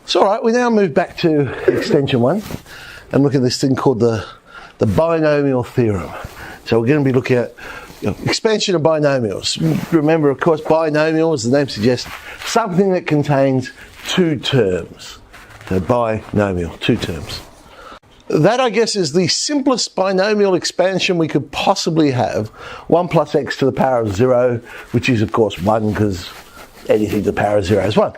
So all right, we now move back to extension 1 and look at this thing called the binomial theorem. So we're going to be looking at expansion of binomials. Remember, of course, binomial, as the name suggests, something that contains two terms. So binomial, two terms. That, I guess, is the simplest binomial expansion we could possibly have. 1 plus x to the power of 0, which is, of course, 1, because anything to the power of 0 is 1.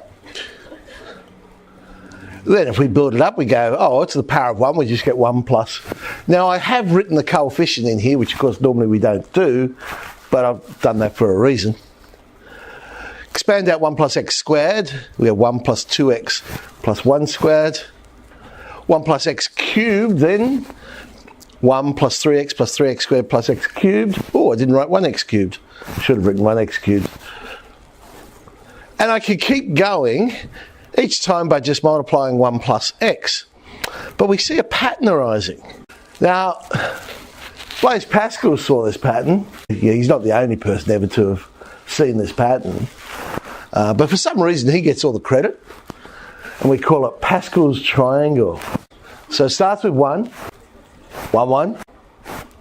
Then if we build it up, we go, oh, to the power of 1, we just get 1 plus. Now, I have written the coefficient in here, which, of course, normally we don't do, but I've done that for a reason. Expand out 1 plus x squared. We have 1 plus 2x plus 1 squared. 1 plus x cubed, then 1 plus 3x squared plus x cubed. Oh, I didn't write 1x cubed. Should have written 1x cubed. And I could keep going each time by just multiplying 1 plus x. But we see a pattern arising. Now, Blaise Pascal saw this pattern. Yeah, he's not the only person ever to have seen this pattern. But for some reason, he gets all the credit. And we call it Pascal's triangle. So it starts with 1, 1, 1,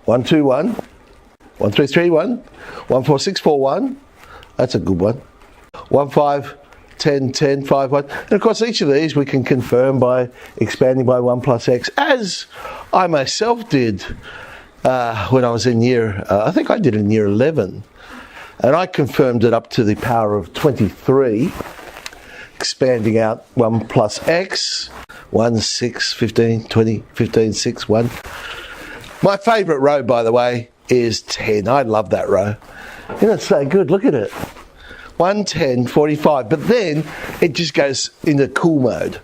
1, 2, 1, 1, 3, 3, 1, 1, 4, 6, 4, 1. That's a good one. 1, 5, 10, 10, 5, 1. And of course, each of these we can confirm by expanding by 1 plus x, as I myself did when I was in I think I did in year 11. And I confirmed it up to the power of 23, expanding out 1 plus x, 1, 6, 15, 20, 15, 6, 1. My favourite row, by the way, is 10. I love that row. Isn't it so good? Look at it. 1, 10, 45. But then it just goes into cool mode.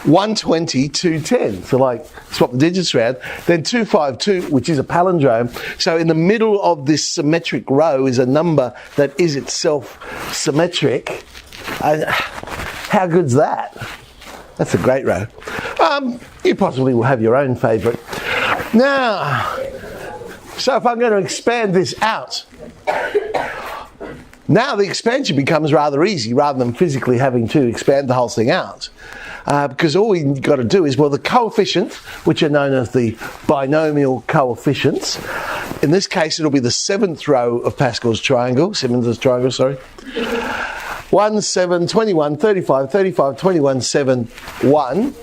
120, 210. So like swap the digits around. Then 252, which is a palindrome. So in the middle of this symmetric row is a number that is itself symmetric. How good's that? That's a great row. You possibly will have your own favourite. Now, so if I'm going to expand this out, now the expansion becomes rather easy rather than physically having to expand the whole thing out. Because all we've got to do is, well, the coefficients, which are known as the binomial coefficients, in this case it'll be the 7th row of Pascal's triangle, Simmons's triangle, sorry. 1, 7, 21, 35, 35, 21, 7, 1.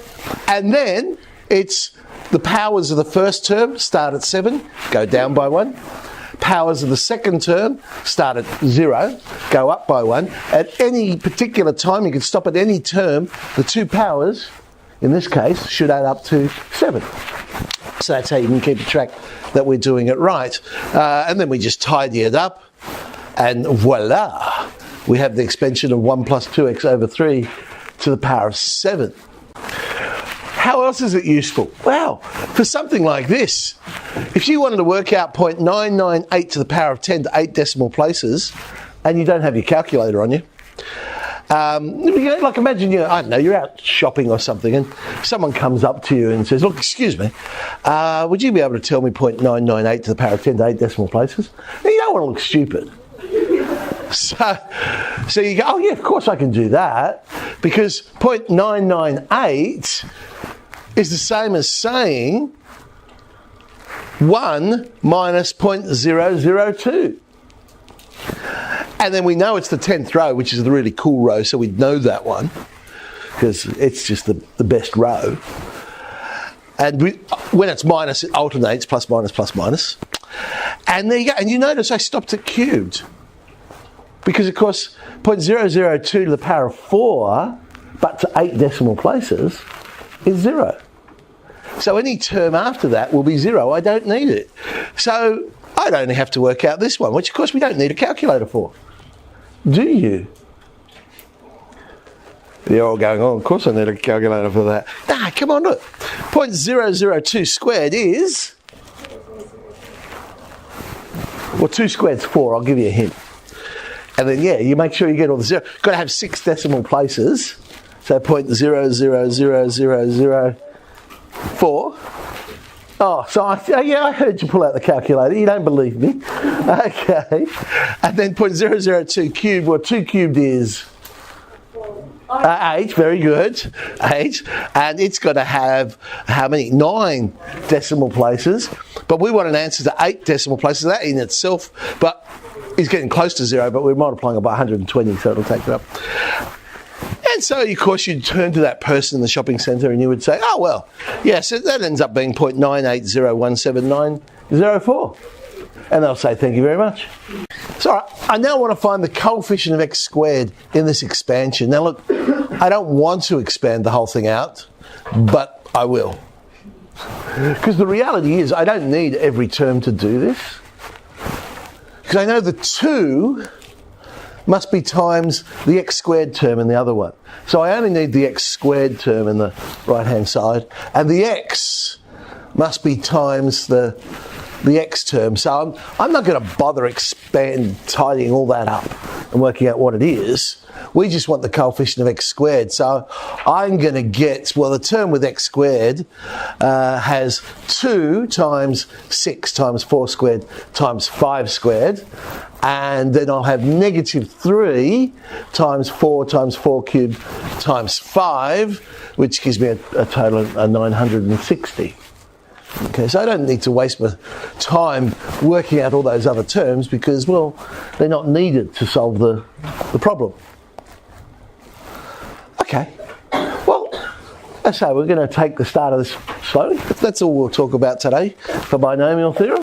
And then it's the powers of the first term start at 7, go down by 1. Powers of the second term start at 0, go up by 1. At any particular time, you can stop at any term, the two powers, in this case, should add up to 7. So that's how you can keep track that we're doing it right. And then we just tidy it up, and voila! We have the expansion of 1 plus 2x over 3 to the power of 7. How else is it useful? Well, for something like this, if you wanted to work out 0.998 to the power of 10 to 8 decimal places, and you don't have your calculator on you, like imagine I don't know, you're out shopping or something, and someone comes up to you and says, look, excuse me, would you be able to tell me 0.998 to the power of 10 to 8 decimal places? Now, you don't want to look stupid. So you go, oh yeah, of course I can do that, because 0.998 is the same as saying 1 minus 0.002. And then we know it's the 10th row, which is the really cool row, so we know that one, because it's just the best row. And when it's minus, it alternates, plus, minus, plus, minus. And there you go. And you notice I stopped at cubed. Because, of course, 0.002 to the power of 4, but to 8 decimal places, is 0. So any term after that will be 0. I don't need it. So I'd only have to work out this one, which, of course, we don't need a calculator for. Do you? You're all going, oh, of course I need a calculator for that. Nah, come on, look. 0.002 squared is... Well, 2 squared's 4. I'll give you a hint. And then, yeah, you make sure you get all the 0. You've got to have 6 decimal places. So 0.00004. Oh, so I heard you pull out the calculator. You don't believe me. Okay. And then 0.002 cubed. Well, 2 cubed is... 8, very good. 8. And it's got to have, how many? 9 decimal places. But we want an answer to 8 decimal places. That in itself, but is getting close to 0, but we're multiplying it by 120, so it'll take it up. And so, of course, you'd turn to that person in the shopping centre and you would say, oh, well, yes, that ends up being 0.980179004. And they'll say, thank you very much. So I now want to find the coefficient of x squared in this expansion. Now, look, I don't want to expand the whole thing out, but I will. Because the reality is I don't need every term to do this. Because I know the 2 must be times the x squared term in the other one. So I only need the x squared term in the right-hand side, and the x must be times the x term. So I'm not going to bother tidying all that up and working out what it is. We just want the coefficient of x squared. So I'm going to get, well, the term with x squared has 2 times 6 times 4 squared times 5 squared. And then I'll have negative 3 times 4 cubed times 5, which gives me a total of 960. Okay, so I don't need to waste my time working out all those other terms because, well, they're not needed to solve the problem. Okay, well, so we're going to take the start of this slowly. That's all we'll talk about today for binomial theorem.